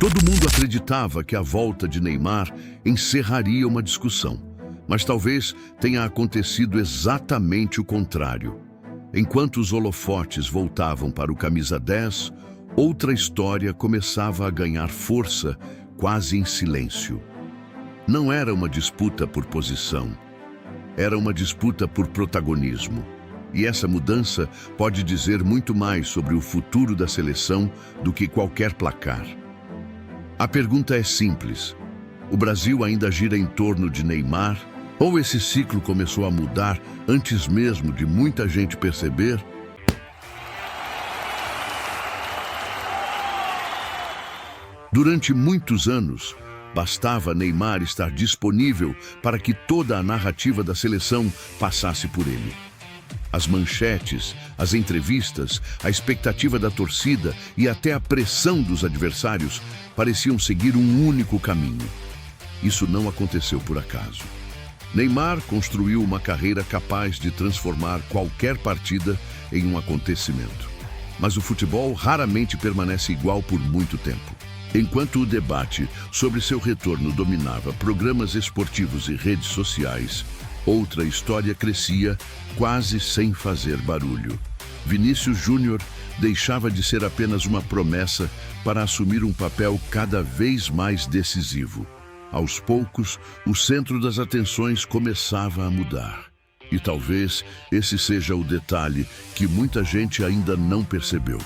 Todo mundo acreditava que a volta de Neymar encerraria uma discussão, mas talvez tenha acontecido exatamente o contrário. Enquanto os holofotes voltavam para o camisa 10, outra história começava a ganhar força, quase em silêncio. Não era uma disputa por posição, era uma disputa por protagonismo. E essa mudança pode dizer muito mais sobre o futuro da seleção do que qualquer placar. A pergunta é simples: o Brasil ainda gira em torno de Neymar? Ou esse ciclo começou a mudar antes mesmo de muita gente perceber? Durante muitos anos, bastava Neymar estar disponível para que toda a narrativa da seleção passasse por ele. As manchetes, as entrevistas, a expectativa da torcida e até a pressão dos adversários pareciam seguir um único caminho. Isso não aconteceu por acaso. Neymar construiu uma carreira capaz de transformar qualquer partida em um acontecimento. Mas o futebol raramente permanece igual por muito tempo. Enquanto o debate sobre seu retorno dominava programas esportivos e redes sociais, outra história crescia, quase sem fazer barulho. Vinícius Júnior deixava de ser apenas uma promessa para assumir um papel cada vez mais decisivo. Aos poucos, o centro das atenções começava a mudar. E talvez esse seja o detalhe que muita gente ainda não percebeu.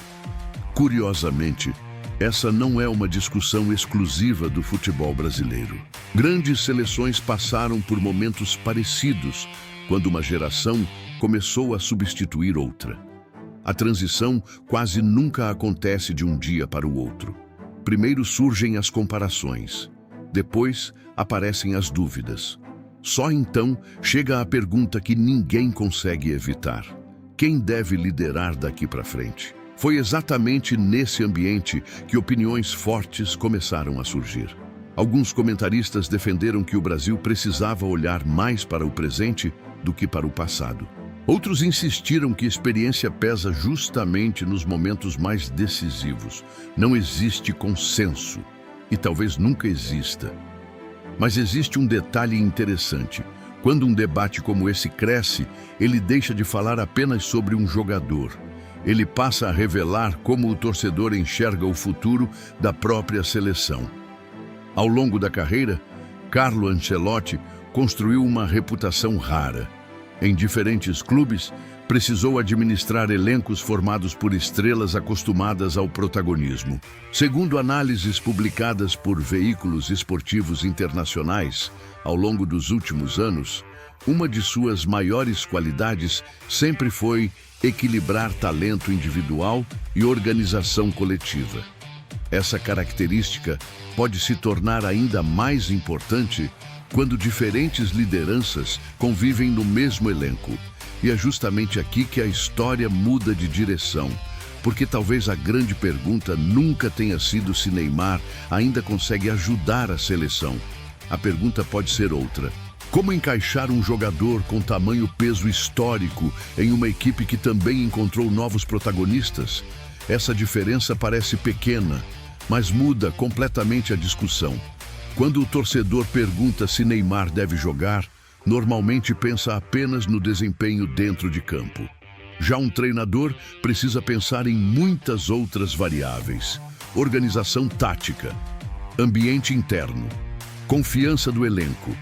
Curiosamente, essa não é uma discussão exclusiva do futebol brasileiro. Grandes seleções passaram por momentos parecidos, quando uma geração começou a substituir outra. A transição quase nunca acontece de um dia para o outro. Primeiro surgem as comparações, depois aparecem as dúvidas. Só então chega a pergunta que ninguém consegue evitar: quem deve liderar daqui para frente? Foi exatamente nesse ambiente que opiniões fortes começaram a surgir. Alguns comentaristas defenderam que o Brasil precisava olhar mais para o presente do que para o passado. Outros insistiram que a experiência pesa justamente nos momentos mais decisivos. Não existe consenso, e talvez nunca exista. Mas existe um detalhe interessante. Quando um debate como esse cresce, ele deixa de falar apenas sobre um jogador. Ele passa a revelar como o torcedor enxerga o futuro da própria seleção. Ao longo da carreira, Carlo Ancelotti construiu uma reputação rara. Em diferentes clubes, precisou administrar elencos formados por estrelas acostumadas ao protagonismo. Segundo análises publicadas por veículos esportivos internacionais, ao longo dos últimos anos, uma de suas maiores qualidades sempre foi equilibrar talento individual e organização coletiva. Essa característica pode se tornar ainda mais importante quando diferentes lideranças convivem no mesmo elenco. E é justamente aqui que a história muda de direção, porque talvez a grande pergunta nunca tenha sido se Neymar ainda consegue ajudar a seleção. A pergunta pode ser outra: como encaixar um jogador com tamanho peso histórico em uma equipe que também encontrou novos protagonistas? Essa diferença parece pequena, mas muda completamente a discussão. Quando o torcedor pergunta se Neymar deve jogar, normalmente pensa apenas no desempenho dentro de campo. Já um treinador precisa pensar em muitas outras variáveis: organização tática, ambiente interno, confiança do elenco,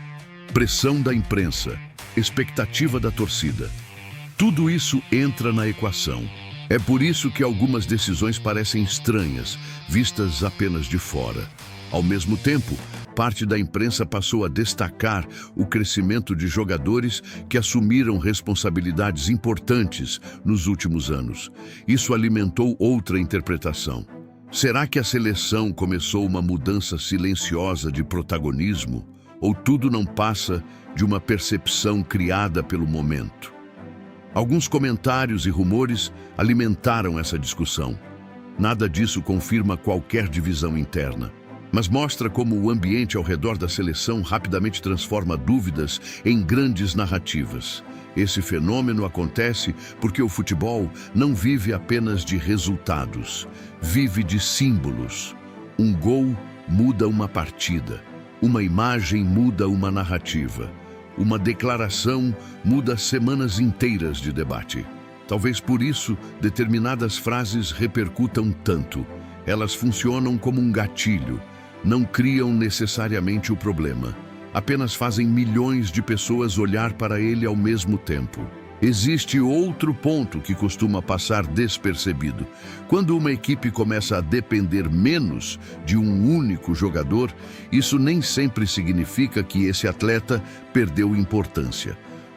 pressão da imprensa, expectativa da torcida. Tudo isso entra na equação. É por isso que algumas decisões parecem estranhas, vistas apenas de fora. Ao mesmo tempo, parte da imprensa passou a destacar o crescimento de jogadores que assumiram responsabilidades importantes nos últimos anos. Isso alimentou outra interpretação. Será que a seleção começou uma mudança silenciosa de protagonismo? Ou tudo não passa de uma percepção criada pelo momento? Alguns comentários e rumores alimentaram essa discussão. Nada disso confirma qualquer divisão interna, mas mostra como o ambiente ao redor da seleção rapidamente transforma dúvidas em grandes narrativas. Esse fenômeno acontece porque o futebol não vive apenas de resultados, vive de símbolos. Um gol muda uma partida, uma imagem muda uma narrativa, uma declaração muda semanas inteiras de debate. Talvez por isso determinadas frases repercutam tanto. Elas funcionam como um gatilho, não criam necessariamente o problema, apenas fazem milhões de pessoas olhar para ele ao mesmo tempo. Existe outro ponto que costuma passar despercebido. Quando uma equipe começa a depender menos de um único jogador, isso nem sempre significa que esse atleta perdeu importância.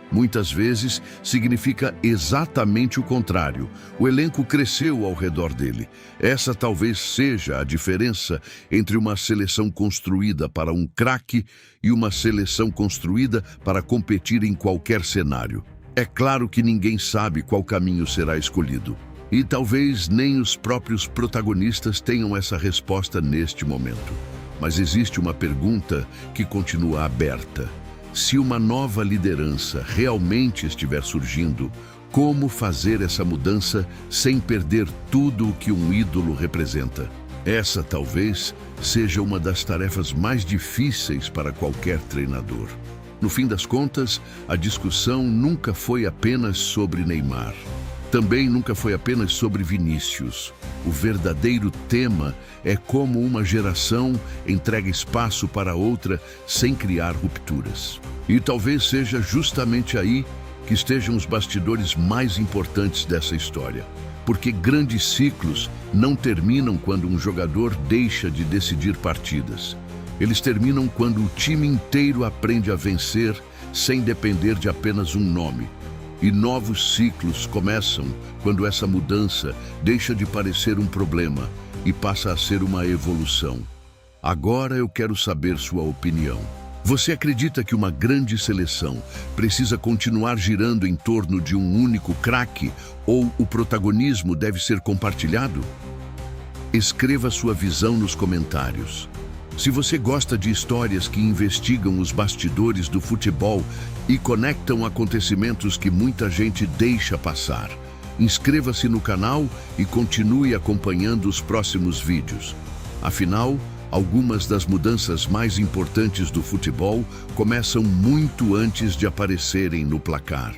Muitas vezes significa exatamente o contrário. O elenco cresceu ao redor dele. Essa talvez seja a diferença entre uma seleção construída para um craque e uma seleção construída para competir em qualquer cenário. É claro que ninguém sabe qual caminho será escolhido. E talvez nem os próprios protagonistas tenham essa resposta neste momento. Mas existe uma pergunta que continua aberta. Se uma nova liderança realmente estiver surgindo, como fazer essa mudança sem perder tudo o que um ídolo representa? Essa talvez seja uma das tarefas mais difíceis para qualquer treinador. No fim das contas, a discussão nunca foi apenas sobre Neymar. Também nunca foi apenas sobre Vinícius. O verdadeiro tema é como uma geração entrega espaço para outra sem criar rupturas. E talvez seja justamente aí que estejam os bastidores mais importantes dessa história. Porque grandes ciclos não terminam quando um jogador deixa de decidir partidas. Eles terminam quando o time inteiro aprende a vencer sem depender de apenas um nome. E novos ciclos começam quando essa mudança deixa de parecer um problema e passa a ser uma evolução. Agora eu quero saber sua opinião. Você acredita que uma grande seleção precisa continuar girando em torno de um único craque ou o protagonismo deve ser compartilhado? Escreva sua visão nos comentários. Se você gosta de histórias que investigam os bastidores do futebol e conectam acontecimentos que muita gente deixa passar, inscreva-se no canal e continue acompanhando os próximos vídeos. Afinal, algumas das mudanças mais importantes do futebol começam muito antes de aparecerem no placar.